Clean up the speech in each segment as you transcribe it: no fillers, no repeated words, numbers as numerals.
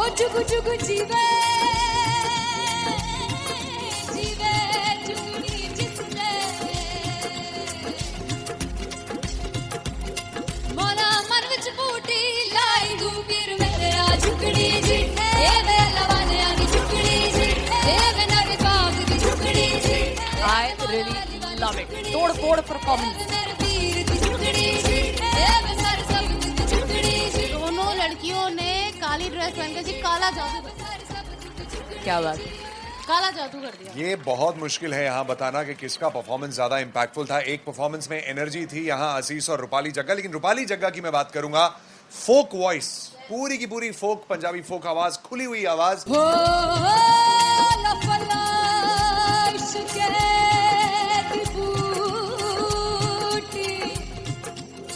जुगु जुगु जीवे जीवे जुगनी जिसने मोला मन विच बूटी लाई दूबीर मेरा जुगड़ी जी ए वे लवाने आनी जुगड़ी जी ए वे नवी बाग दी जुगड़ी जी I really love it. तोड़ फोड़ परफॉर्मेंस। दोनों लड़कियों ने काली ड्रेस पहनकर जी काला जादू कर दिया। क्या बात है। काला जादू कर दिया। ये बहुत मुश्किल है यहाँ बताना कि किसका परफॉर्मेंस ज्यादा इंपैक्टफुल था। एक परफॉर्मेंस में एनर्जी थी यहाँ असीस और रूपाली जग्गा, लेकिन रूपाली जग्गा की मैं बात करूंगा फोक वॉइस, पूरी की पूरी फोक, पंजाबी फोक आवाज, खुली हुई आवाज।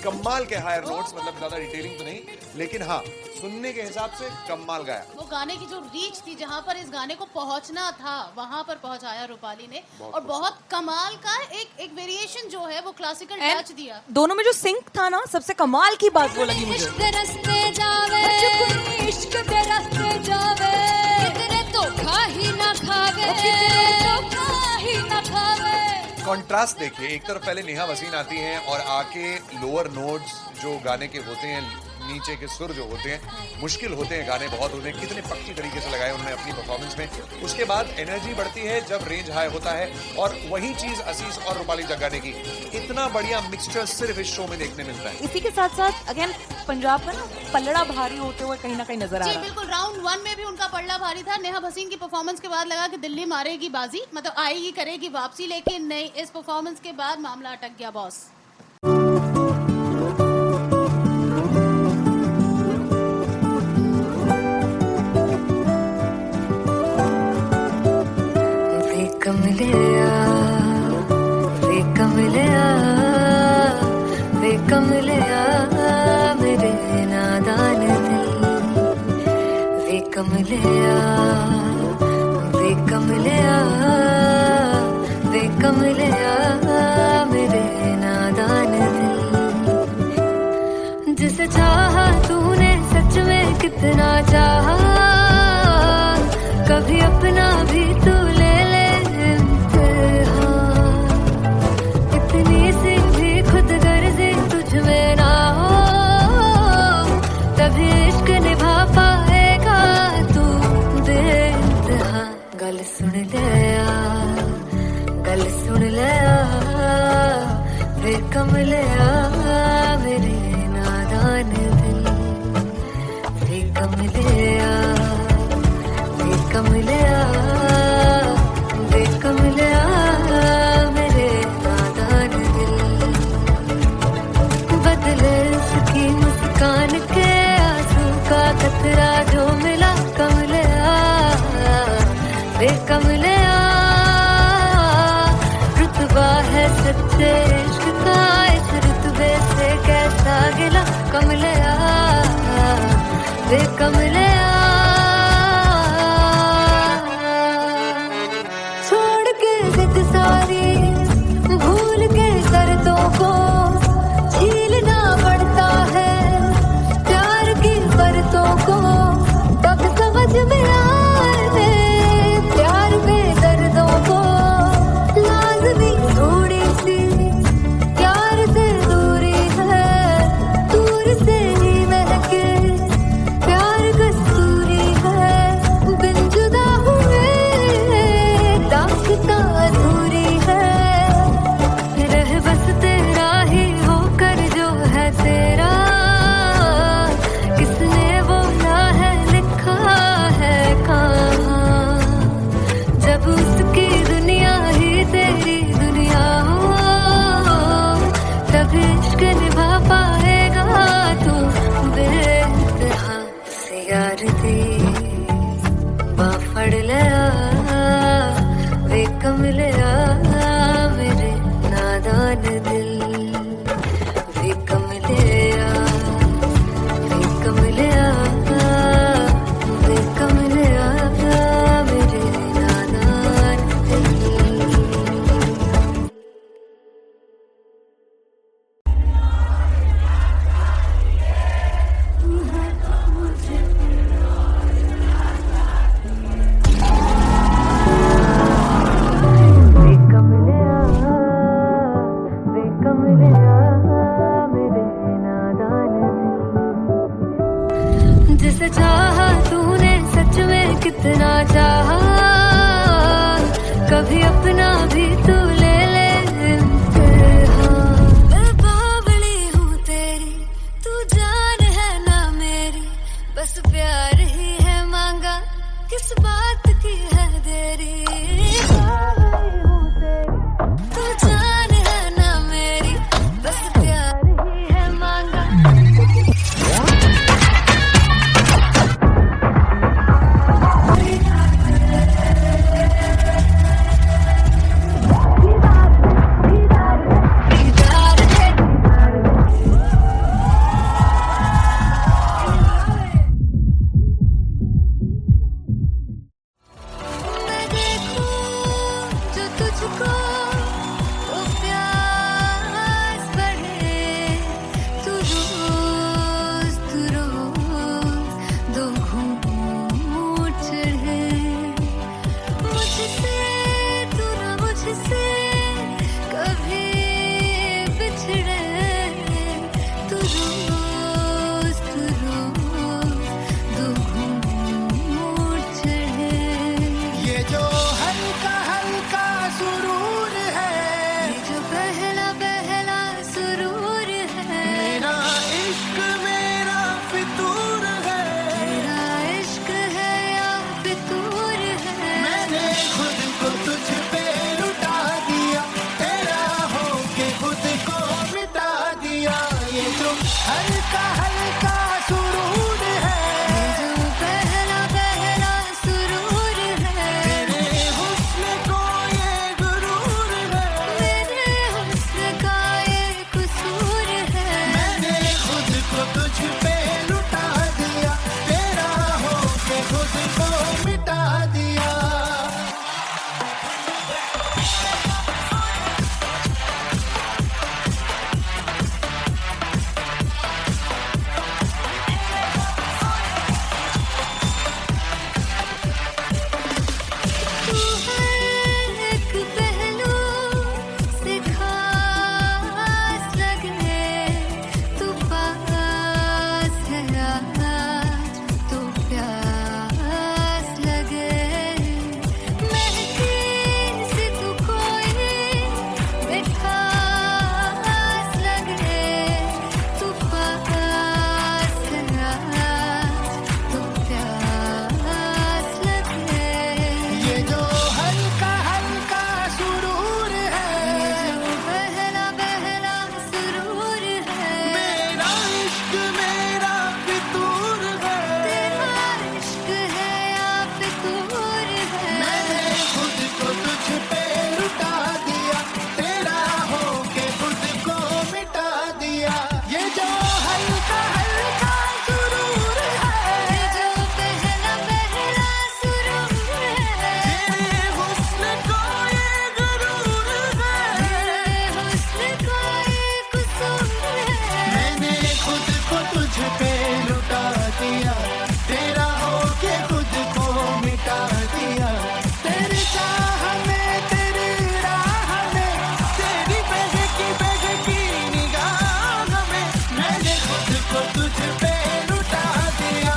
कमाल के हायर नोट्स, मतलब ज्यादा डिटेलिंग तो नहीं, लेकिन हाँ सुनने के हिसाब से कमाल गाया। वो गाने की जो रीच थी, जहाँ पर इस गाने को पहुंचना था वहां पर पहुंचाया रूपाली ने, और बहुत कमाल का एक वेरिएशन जो है वो क्लासिकल टच दिया। दोनों में जो सिंक था ना, सबसे कमाल की बात वो लगी मुझे। इश्क दे रास्ते जावे, इश्क दे रास्ते जावे, कितने धोखा ही ना खावे, धोखा ही ना खावे। कॉन्ट्रास्ट देखिए, एक तरफ पहले नेहा वसीन आती हैं और आके लोअर नोट्स जो गाने के होते हैं, नीचे के सुर जो होते हैं, मुश्किल होते हैं, गाने बहुत होते हैं, कितने पक्की तरीके से लगाए उन्होंने अपनी परफॉर्मेंस में। उसके बाद एनर्जी बढ़ती है जब रेंज हाई होता है, और वही चीज असीस और रूपाली जग्गा ने की। इतना बढ़िया मिक्सचर सिर्फ इस शो में देखने मिलता है। इसी के साथ साथ अगेन पंजाब का ना पलड़ा भारी होते हुए कहीं ना कहीं नजर आ जी रहा है। बिल्कुल, राउंड 1 में भी उनका पलड़ा भारी था। नेहा भसीन की परफॉर्मेंस के बाद लगा कि दिल्ली मारेगी बाजी, मतलब आएगी, करेगी वापसी, लेकिन नहीं, इस परफॉर्मेंस के बाद मामला अटक गया बॉस। मेरे नादान दिल वे कमलिया, वे कमलिया, वे कमलिया, मेरे नादान दिल। जिसे चाहा तूने सच में कितना चाहा, कभी अपना भी तू ले ले इम्तिहान। इतनी सी भी खुद गर्जी तुझ में ना हो, तभी इश्क निभा पाएगा तू बेइंतहा। गल सुन ले आ, गल सुन ले आ, वे कमलिया, मेरे नादान दिल वे कमलिया, वे कमलिया, वे कमलिया, मेरे नादान दिल। बदले उसकी मुस्कान के आंसू का कतरा जो मिला कमलिया, वे कमलिया। रुतबा है सच्चे इश्क का, इस रुतबे से कैसा गिला कमलिया, वे कमलिया। छोड़ के जिद सारी, भूल के शर्तों को, झीलना पड़ता है प्यार की परतों को, तब समझ में आए प्यार में दर्दों को। लाज़मी थोड़ी सी प्यार से दूरी है, दूर से ही महके प्यार कस्तूरी है। बिन जुदा हुए दास्तां अधूरी है, रह बस तेरा ही होकर जो है तेरा, किसने बोला है लिखा है कहाँ। जब उसकी दुनिया ही तेरी दुनिया हो, तब इश्क निभा पाएगा तू बेइंतहा। से यार दी बाफड़ लिया, वे कमलिया, मेरे नादान दिल वे कमलिया, वे कमलिया, वे कमलिया, मेरे नादान दिल। मुझसे चाहा तूने सच में कितना चाहा, कभी अपना भी तू ले ले इम्तिहान। मैं बावली हूँ तेरी, तू जान है ना मेरी, बस प्यार ही है मांगा, किस बात की है देरी। बावली हूँ तेरी, तू जान है ना मेरी, बस प्यार ही है मांगा। मैं देखूं जो तुझको तो प्यास बढ़े, तू रोज दो घूंट चढ़े। मुझसे तू ना मुझसे कभी बिछड़े, तू रोज दो घूंट चढ़े। ये जो हल्का हल्का सुरूर है, ये जो पहला पहला सुरूर है, मेरा इश्क मेरा फितूर है। तेरा इश्क है या फितूर है। मैंने खुद को तुझ पे लुटा दिया, तेरा होके खुद को मिटा दिया। ये जो हल्का हल्का सुरूर है, ये जो पहला पहला सुरूर है, तेरे हुस्न को ये गुरूर है। मेरे हुस्न का ये कसूर है। मैंने खुद को तुझ पे लुटा दिया, तेरा होके खुद को मिटा दिया। तू हर एक पहलू से खास लगे, तू पास है आज तो प्यास लगे। महकी से तू कोई मिठास लगे, तू पास है आज तो प्यास लगे। ये जो हल्का हल्का सुरूर है, ये जो पहला पहला सुरूर है, मेरा इश्क मेरा फितूर है। तेरा इश्क है या फितूर है। मैंने खुद को तुझ पे लुटा दिया, तेरा होके खुद को मिटा दिया। ये जो हल्का हल्का सुरूर है, ये जो पहला पहला सुरूर है, तेरे हुस्न को ये गुरूर है। तेरे हुस्न का ये कसूर है। मैंने खुद को तुझ पे लुटा दिया, तेरा होके खुद को मिटा दिया। तेरी चाह में तेरी राह में, तेरी बहकी निगाह में, मैंने खुद को तुझ पे लुटा दिया।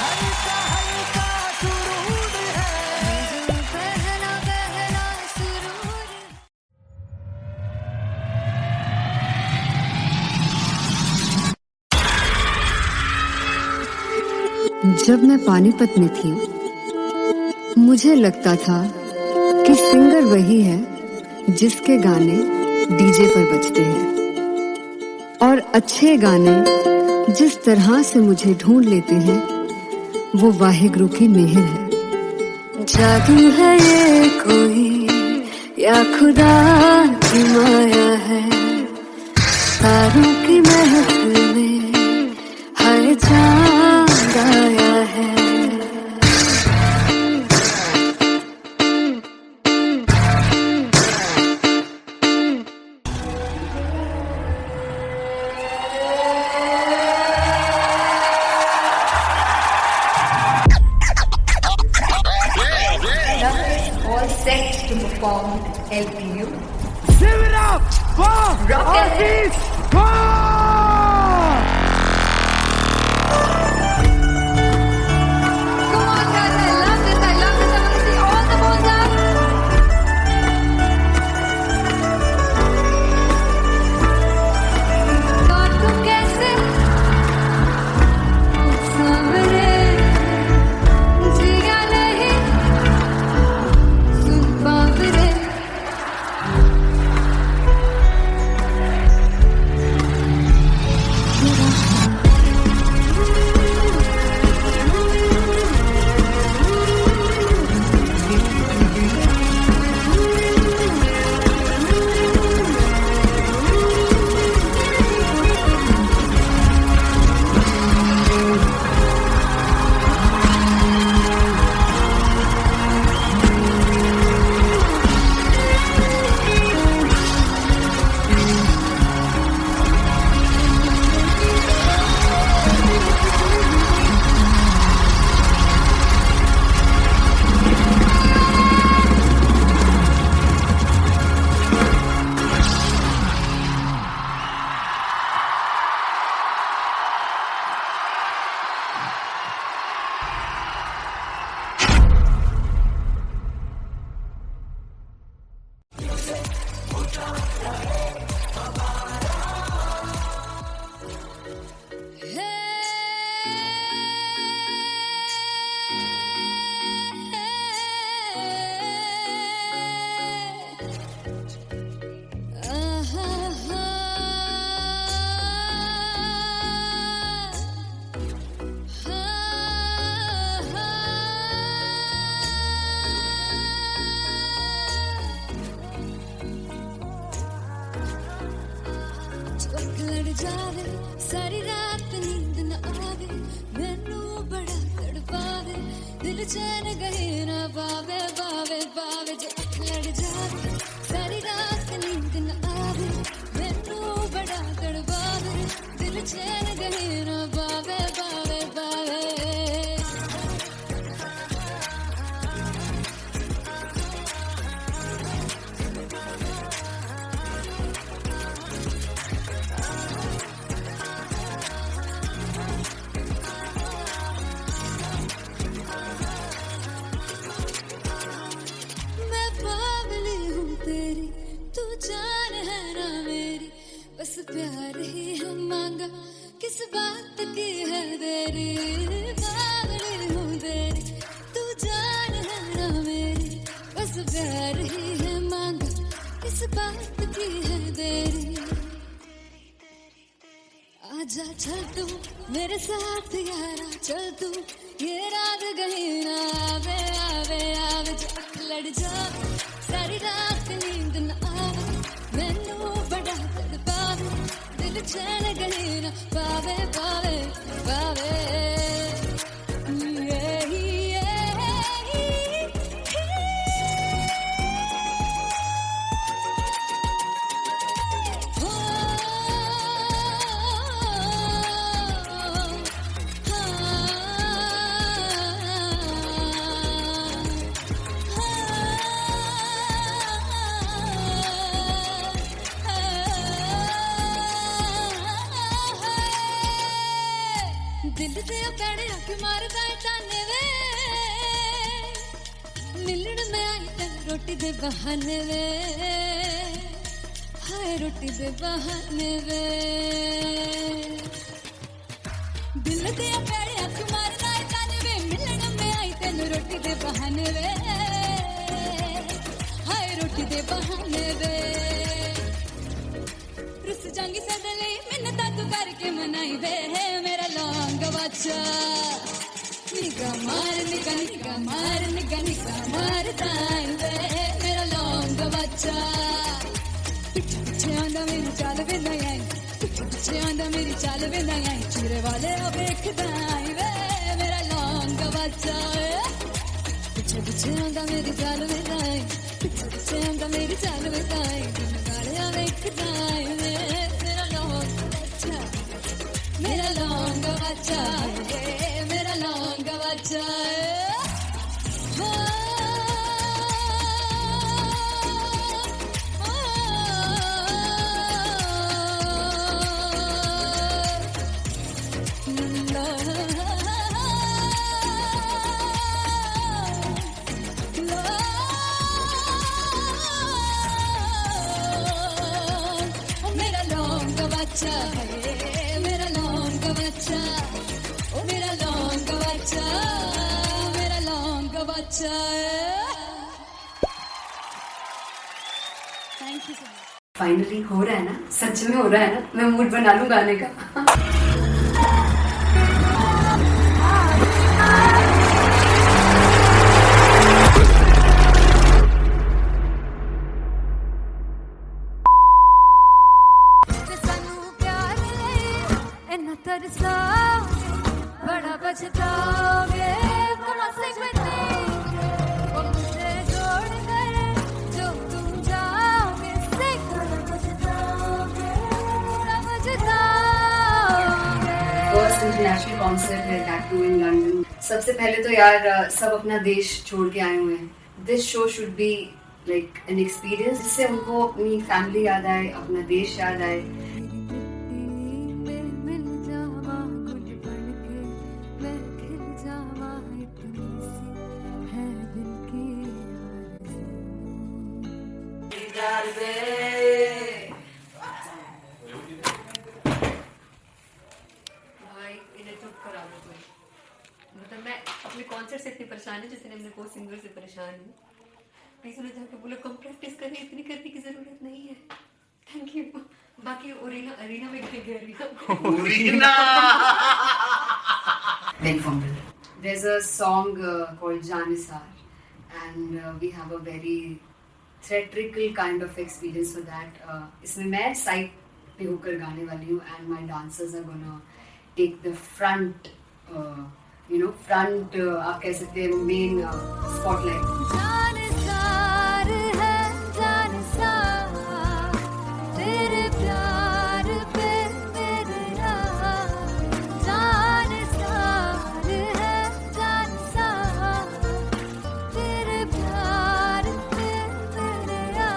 हल्का हल्का सुरूर है, ये जो पहला पहला सुरूर है। जब मैं पानीपत में थी, मुझे लगता था कि सिंगर वही है जिसके गाने डीजे पर बजते हैं, और अच्छे गाने जिस तरह से मुझे ढूंढ लेते हैं वो वाहिगुरु की मेहर है। जादू है ये कोई या खुदा की माया है, तारों की महफिल में हर चांद आया है। All set to perform LPU. Give it up for artist Come on, guys, I love this. I want to see all the balls up. God, तुम कैसे सामने जिया नहीं सुन पावरे लड़ जावे सारी रात नींद न आवे मैनू बड़ा तड़पावे दिल चैन गहे ना पावे पावे पावे जो लड़ जावे सारी रात नींद न आवे मैनू बड़ा तड़पावे दिल चैन गहे ना पावे पावे पावे मैं बावली हूँ तेरी तू जान है ना मेरी बस प्यार ही है मांगा किस बात की है देरी बावली हूँ तेरी तू जान है ना मेरी बस प्यार ही है मांगा किस बात की है देरी आजा चल तू मेरे साथ यारा चल तू ये रात गही ना आवे आवे आवे जो लड़ जावे सारी रात नींद न आवे मैनू बड़ा तड़पावे दिल चैन गही ना पावे पावे पावे दिल दे पैड़े अख मारदा ताने वे मिलण में आई तन रोटी दे बहाने वे हाय रोटी दे बहाने वे दिल दे पैड़े अख मारदा ताने वे मिलण में आई तन रोटी दे बहाने वे हाय रोटी दे बहाने वे रुस जांगी सदले मिन्नता तू करके मनाई वे मेरा लौंग बच्चा निगा मार दाई वे मेरा लौंग बच्चा पिछे पिछे आंदा मेरी चाल वे नहीं आई पिछे पिछे आंदा मेरी चाल वे नहीं आई चूरे वाले वेख दाई वे मेरा लौंग बच्चा पिछे पिछे आंदा मेरी चाल वे नहीं आई पिछे पिछे आंदा मेरी चाल वे नहीं आई चूरे वाले वेख दाई वे मेरा लौंग बच्चा मेरा लौंग बच्चा मेरा लौंग बच्चा बच्चा है मेरा लौंग का बच्चा ओ मेरा लौंग का बच्चा मेरा लौंग का बच्चा है thank you so much finally हो रहा है ना, सच में हो रहा है ना, मैं मूड बना लूं गाने का। बड़ा पछताओगे बड़ा से वो मुझे छोड़ कर जो तुम जाओगे से बड़ा पछताओगे बड़ा पछताओगे। फर्स्ट इंटरनेशनल कॉन्सर्ट है दैट टू इन लंदन। सबसे पहले तो यार सब अपना देश छोड़ के आए हुए हैं। This show should be like an experience जिससे उनको अपनी फैमिली याद आए, अपना देश याद आए। भाई इन्हें चुप करा दो कोई। मतलब मैं अपने कॉन्सर्ट से इतनी परेशान हूँ जितने अपने को सिंगर से परेशान हूँ। प्लीज उन्हें जाके बोलो कम प्रैक्टिस करनी, इतनी करने की जरूरत नहीं है। Thank you. बाकी अरीना में गई arena Very fumble. There's a song called Janisar and we have a very theatrical kind of experience for that. इसमें मैं साइड पे होकर गाने वाली हूँ and my dancers are gonna take the front, front आप कह सकते हैं main spotlight. जानसार है जानसार तेरे प्यार पे मेरा जानसार है जानसार तेरे प्यार पे मेरा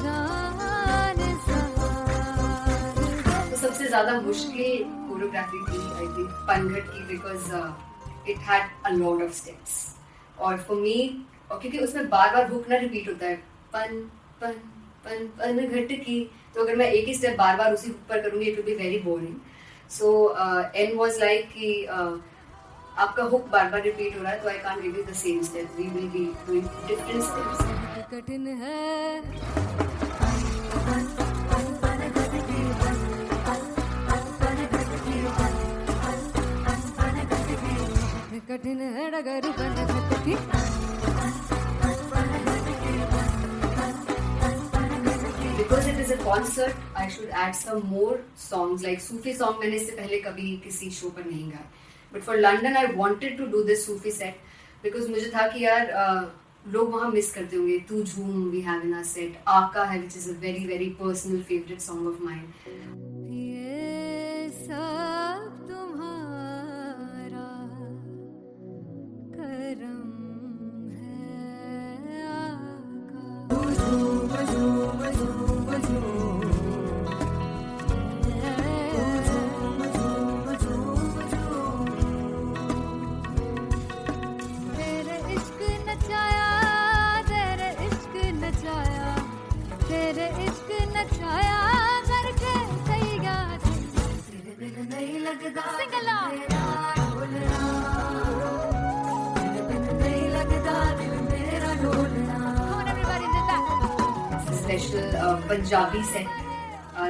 जानसार। तो सबसे ज़्यादा मुश्किल कोरियोग्राफी थी आई थिंक पनघट की because it had a lot of steps और फॉर मी और क्योंकि उसमें बार बार हुक ना रिपीट होता है पन पन पन पन घट की, तो अगर मैं एक ही स्टेप बार बार उसी हुक पर करूंगी it will be very boring. So an was like कि आपका हुक बार बार रिपीट हो रहा है तो I can't give you the same step, we will be doing different steps. कठिन है कठिन है डगर बनत की Because it is a concert, I should add some more songs like Sufi song. मैंने इससे पहले कभी किसी शो पर नहीं गाया. But for London, I wanted to do this Sufi set because मुझे था कि यार लोग वहाँ मिस करते होंगे. तू झूम we have in our set. आका है which is a very very personal favorite song of mine. ये सब तुम्हारा करम है तेरे इश्क नचाया करके सैया तेरे बिन नहीं लगदा सिंगला तेरे बिन नहीं लगदा दिल मेरा ढोलना। Come on everybody do that. Special Punjabi set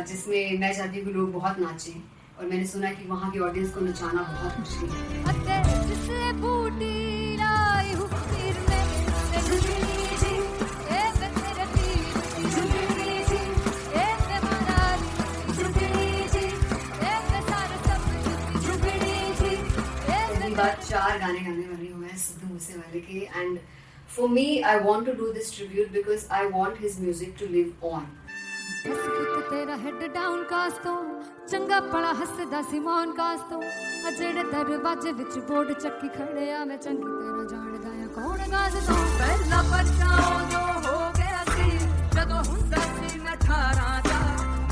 जिसमें मैं चाहती हूँ कि लोग बहुत नाचें और मैंने सुना कि वहाँ की ऑडियंस को नचाना बहुत मुश्किल है. अते जिसने बूटी लाई हूँ फिर मैं जुगली जी ए मैं तेरे पीर जुगली जी ए मैं मनाली जुगली जी ए मैं सारे सब जुगली जी ए पहली बार 4 गाने गाने वाली हूँ मैं सिद्धू मूसेवाले के and for me I want to do this tribute because I want his music to live on. बस पुत तेरा हेड डाउन कास तो चंगा पड़ा हसदा सिमोन कास तो अजेड़े दरवाजे विच बोर्ड चक्की खड़े आ मैं चंगी तेरा जानदा आ कौन गाज तो पहला बच्चा जो हो गया सी जदों हुंदा सी मैं 18 दा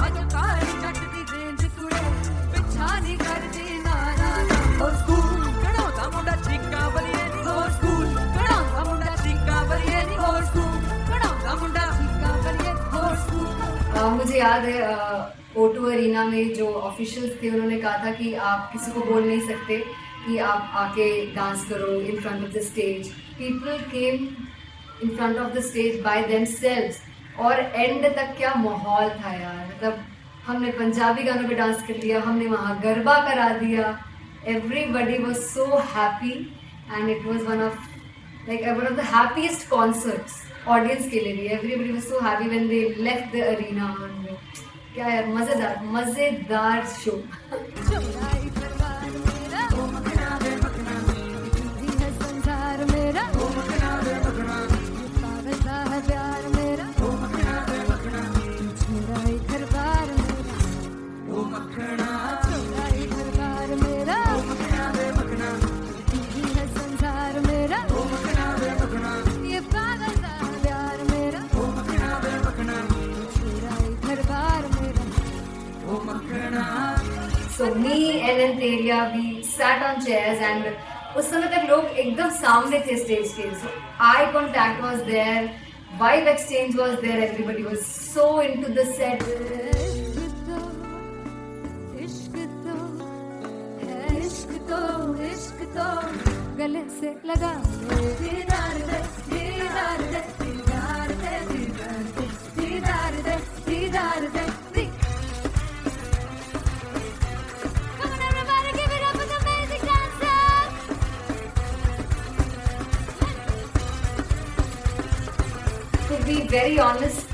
अज काली जट दी रेंज कुड़े पिछा नहीं करदी नारा ओ स्कूल कढ़ाउंदा मुंडा चीका बलिए नी हो स्कूल कढ़ाउंदा मुंडा चीका बलिए नी हो स्कूल कढ़ाउंदा मुंडा चीका बलिए हो स्कूल। मुझे याद है O2 अरीना में जो ऑफिशियल्स थे उन्होंने कहा था कि आप किसी को बोल नहीं सकते कि आप आके डांस करो in front of the stage. People came in front of the stage by themselves और एंड तक क्या माहौल था यार. मतलब हमने पंजाबी गानों पे डांस कर लिया, हमने वहाँ गरबा करा दिया. Everybody was so happy and it was one of the happiest concerts audience के लिए भी. Everybody was so happy when they left the arena. क्या यार, मजेदार शो. So me and Antelia, we sat on chairs and उस समय तक लोग एकदम सामने थे स्टेज के. So eye contact was there, vibe exchange was there, everybody was so into the set. इश्क तो गले से लगा दीदार दे दीदार दे दीदार दे दीदार दे दीदार दे. To be very honest,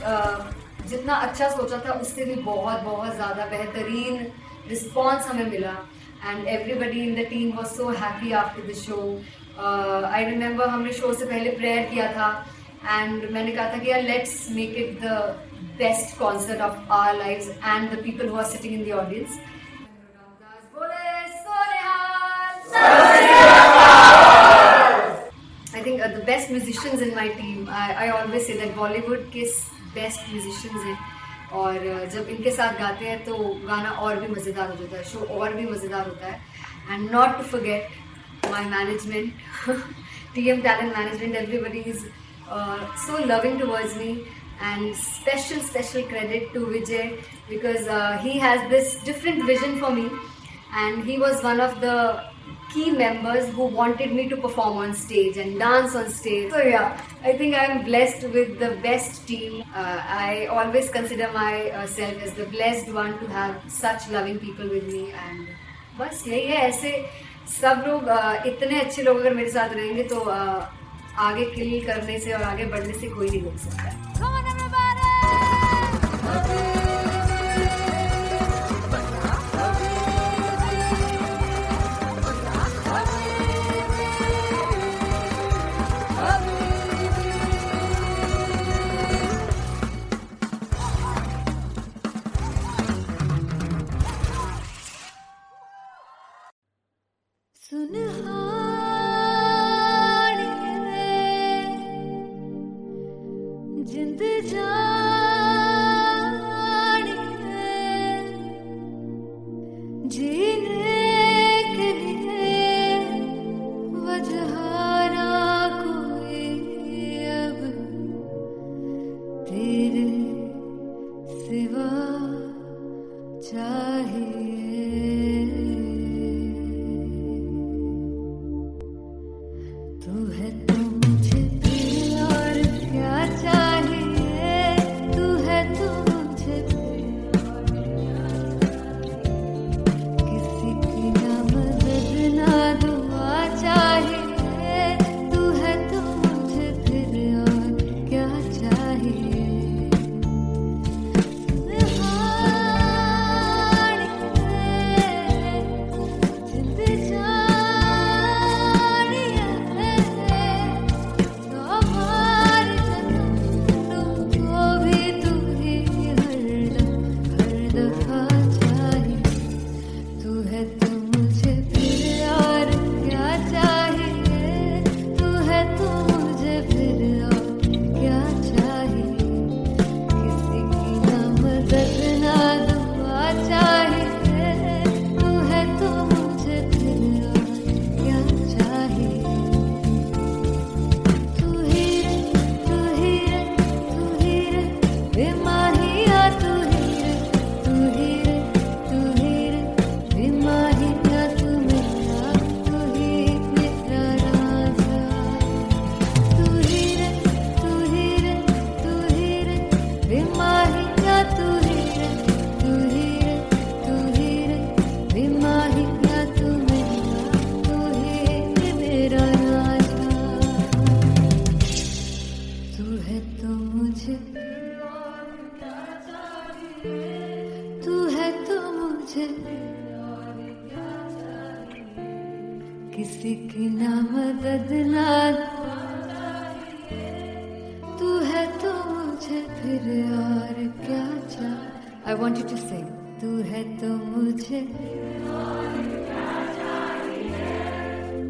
जितना अच्छा सोचा था उससे भी बहुत ज़्यादा बेहतरीन रिस्पॉन्स हमें मिला. And everybody in the team was so happy after the show. I remember हमने शो से पहले प्रेयर किया था and मैंने कहा था कि यार let's make it the best concert of our lives and the people who are sitting in the audience. I think the best musicians in my team. I always say that Bollywood के best musicians हैं. और जब इनके साथ गाते हैं तो गाना और भी मज़ेदार हो जाता है, शो और भी मज़ेदार होता है. And not to forget my management, TM Talent Management. Everybody is so loving towards me, and special credit to Vijay because he has this different vision for me, and he was one of the key members who wanted me to perform on stage and dance on stage. So yeah, I think I am blessed with the best team. I always consider myself as the blessed one to have such loving people with me. And बस यही है, ऐसे सब लोग इतने अच्छे लोग अगर मेरे साथ रहेंगे तो आगे किल करने से और आगे बढ़ने से कोई नहीं रोक सकता. जिंद जान जीने के लिए वजह ना कोई अब तेरे सिवा चाहिए. तू है तो मुझे और क्या चाहिए. तू है तो मुझे किसी की ना मदद ना दुआ चाहिए. तू है तो मुझे फिर और क्या चाहिए. तू ही बेमाहिया तू ही रे, तू ही रे, तू ही रे, बेमाहिया तू मेरा, तू ही रे मेरा राजा। तू है तो मुझे, तू है तो मुझे किसी की ना मदद ना, तू है तो मुझे फिर और क्या चाह। I want you to sing. तू है तो मुझे,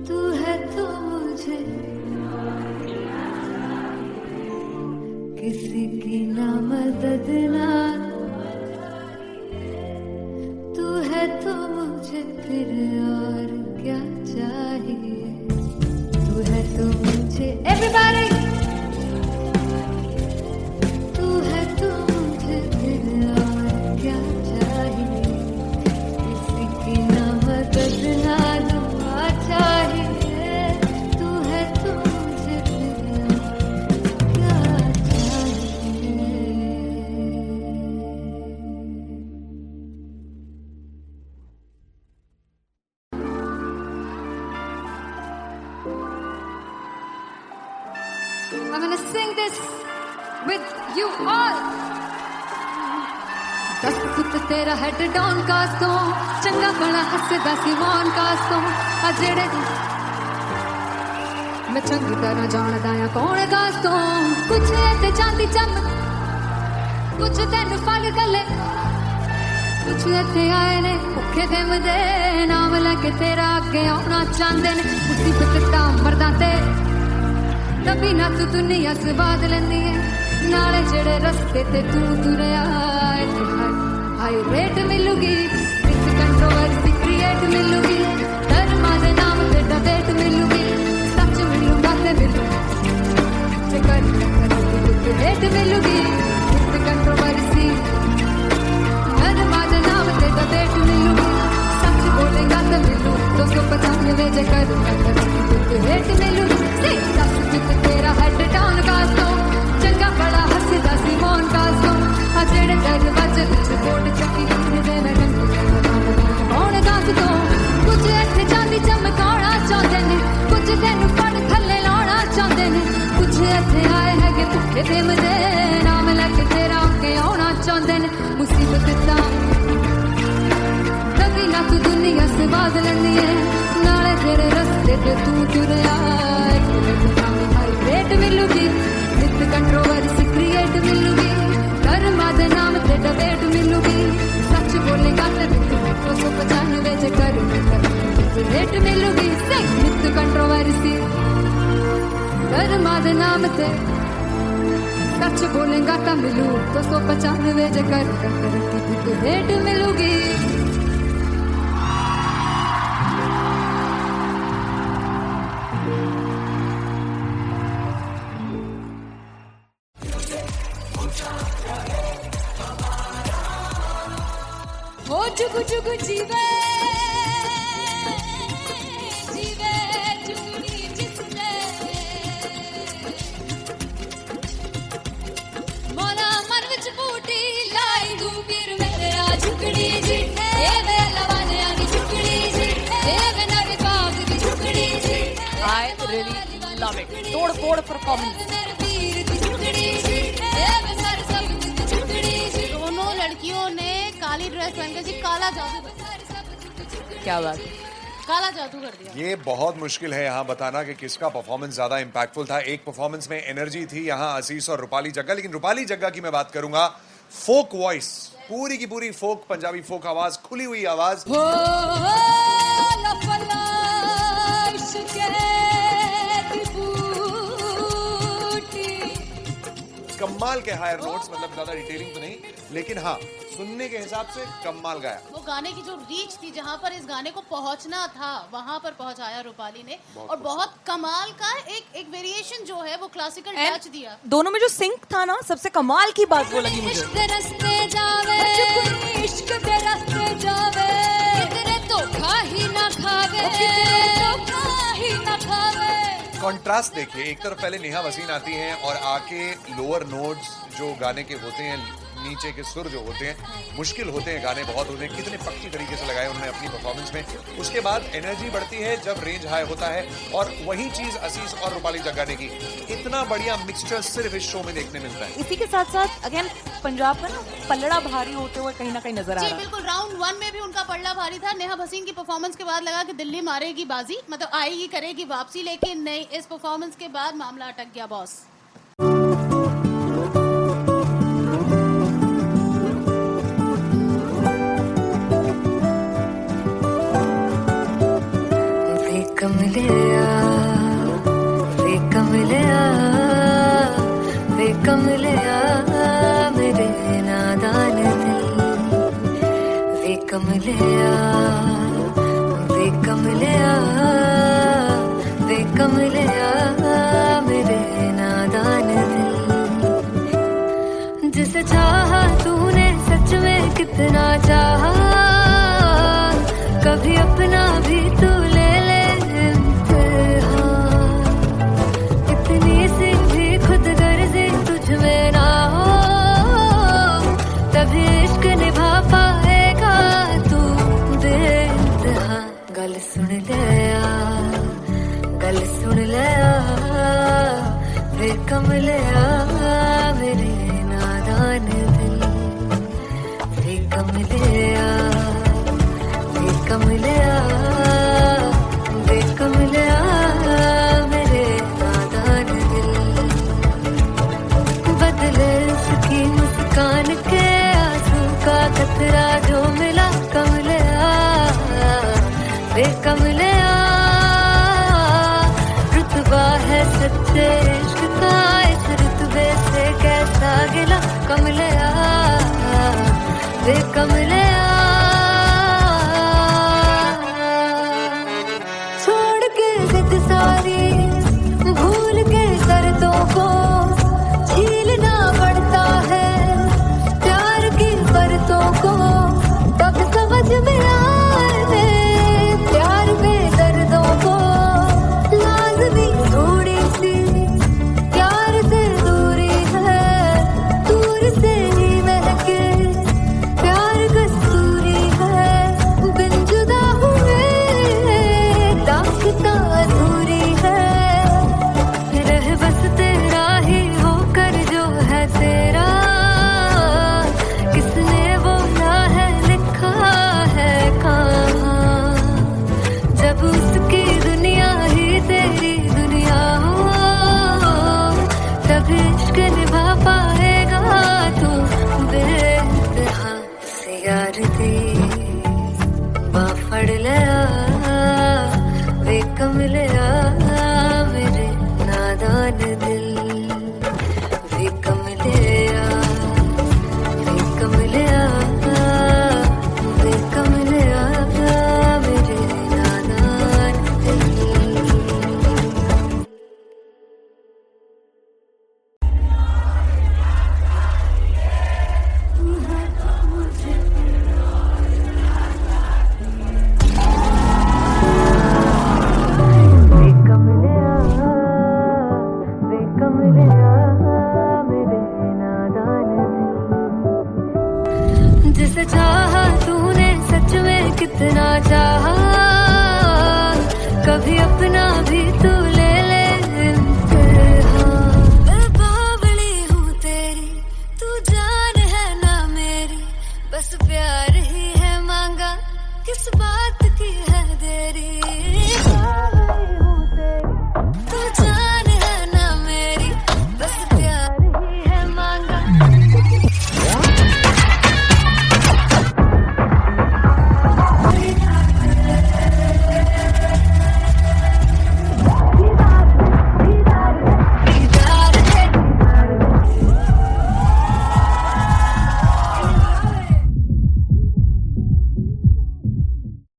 तू है तो मुझे किसी की ना मदद ना, तू है तो मुझे फिर और क्या चाहिए। तू है तो मुझे everybody, तू है तो मुझे फिर और क्या चाहिए। किसी की ना मदद ना दुआ चाहिए। तू है तो मुझे फिर और क्या चाहिए। I'm gonna sing this with you all. दस पुत तेरा हेड डाउन कास तो चंगा बड़ा हसदा सी वन कास तो आ जेड़े मैं चंगी तरह जानदा आ कौन कास तो कुछ ते चांदी चम कुछ तेन फल गले कुछ इत्थे आए ने भुखे दे मदे नाम लेके तेरा अगे आना चाहंदे ने मुसीबत दा मरदा ते तभी ना तू दुनिया स्वाद लेंदी है नाले जेड़े रस्ते ते तू तुरया हाई रेट मिलूगी विद कंट्रोवर्सी क्रिएट मिलूगी धर्मा दे नाम ते डेट मिलूगी सच मिलूगा ते मिलू जे कर रेट मिलूगी विद कंट्रोवर्सी धर्मा दे नाम ते डेट मिलूगी सच बोलेगा ते मिलू 295 जे कर रेट मिलूगी तेरा हेड डाउन कास तो चंगा बड़ा हसदा सी मोन कास तो आ जेड़े दरवाजे विच बोर्ड चक्की दे मैं कौन कास तो कुछ इत्थे चांदी चमकाना चाहंदे ने कुछ तेनू फड़ थल्ले लाना चाहंदे ने कुछ इत्थे आए हैगे भुखे ते मदे नाम लेके तेरा अगे आना चाहंदे ने मुसीबत दा कभी ना तू दुनिया से बाज लेंदी है नाले तेरे रस्ते ते तू तुरया रेट मिलूगी विद कंट्रोवर्सी क्रिएट मिलूगी धर्मा दे नाम ते डेट मिलूगी सच बोलेगा ते 295 जे कर रेट मिलूगी विद कंट्रोवर्सी धर्मा दे नाम ते सच बोलेगा ता मिलू 295 जे कर रेट मिलूगी। ओ जुगु जुगु जीवे जीवे जुगनी जिसने मोला मन विच बूटी लाई दू पीर मेरे आ झुकड़ी जी ए वे लवाने आगी झुकड़ी जी ए वे नवी बाग की झुकड़ी जी I really love it. तोड़ फोड़ परफॉर्मेंस। मेरे पीर की झुकड़ी जी ए वे सर सब की झुकड़ी जी। दोनों लड़कियों ने काली ड्रेस पहनकर जी काला जादू क्या बात है। काला जादू कर दिया। ये बहुत मुश्किल है यहाँ बताना कि किसका परफॉर्मेंस ज्यादा इंपैक्टफुल था। एक परफॉर्मेंस में एनर्जी थी यहाँ असीस और रूपाली जग्गा, लेकिन रूपाली जग्गा की मैं बात करूंगा फोक वॉइस, पूरी की पूरी फोक पंजाबी फोक आवाज, खुली हुई आवाज। हो लफला इश्क़े दी बूटी। कमाल के हायर नोट्स, मतलब ज्यादा डिटेलिंग तो नहीं, लेकिन हाँ सुनने के हिसाब से कमाल गाया। वो गाने की जो रीच थी, जहाँ पर इस गाने को पहुंचना था वहां पर पहुंचाया रूपाली ने, और बहुत कमाल का एक वेरिएशन जो है वो क्लासिकल टच दिया। दोनों में जो सिंक था ना, सबसे कमाल की बात वो लगी मुझे। इश्क दे रस्ते जावे, इश्क दे रस्ते जावे, कितने धोखा ही ना खावे, धोखा ही ना खावे। कॉन्ट्रास्ट देखिए, एक तरफ पहले नेहा वसीन आती हैं और आके लोअर नोट्स जो गाने के होते हैं, नीचे के सुर जो होते हैं, मुश्किल होते हैं, गाने बहुत होते हैं, कितने पक्की तरीके से लगाए उन्होंने अपनी परफॉर्मेंस में। उसके बाद एनर्जी बढ़ती है जब रेंज हाई होता है, और वही चीज असीस और रूपाली जग्गाने की, इतना बढ़िया मिक्सचर सिर्फ इस शो में देखने मिलता है। इसी के साथ साथ अगेन पंजाब का ना पल्लड़ा भारी होते हुए कहीं ना कहीं नजर आ जी रहा है। बिल्कुल, राउंड 1 में भी उनका पल्ला भारी था। नेहा भसीन की परफॉर्मेंस के बाद लगा कि दिल्ली मारेगी बाजी, मतलब आएगी करेगी वापसी, लेकिन नहीं, इस परफॉर्मेंस के बाद मामला अटक गया बॉस। कमलिया मेरे नादान दिल, वे कमलिया, वे कमलिया, वे कमलिया मेरे नादान दिल। जिसे चाहा तूने सच में कितना चाहा, कभी अपना भी तू ले ले इम्तिहान। इतनी सी भी खुद गर्जी तुझ में ना हो, तभी इश्क निभा पाएगा तू बेइंतहा। गल सुन लिया, गल सुन लिया, वे कमलिया मेरे नादान दिल, वे कमलिया, वे कमलिया, वे कमलिया मेरे नादान दिल। बदले उसकी मुस्कान के आंसू का कतरा जो मिला कमलिया, वे कमलिया। रुतबा है सच्चे इश्क का, इस रुतबे से कैसा गिला कमलिया, वे कमलिया। छोड़ के जिद सारी, भूल के शर्तों को, झीलना पड़ता है प्यार की बरतों को। तब समझ में आए प्यार में दर्दों को, लाज़मी थोड़ी सी प्यार से दूरी है, दूर से ही महके प्यार कस्तूरी है। बिन जुदा हुए दास्तां अधूरी है, रह बस तेरा ही होकर जो है तेरा, किसने बोला है लिखा है कहाँ। जब उसकी दुनिया ही तेरी दुनिया हो, तब इश्क निभा पाएगा तू बेइंतहा। से यार दी बाफड़ लिया, वे कमलिया मेरे नादान दिल, वे कमलिया, वे कमलिया, वे कमलिया मेरे नादान दिल। वे कमलिया, वे कमलिया मेरे नादान दिल। जिसे चाहा तूने सच में कितना चाहा, कभी अपना भी तू ले ले इम्तिहान। मैं बावली हूँ तेरी, तू जान है ना मेरी, बस प्यार ही है मांगा, किस बात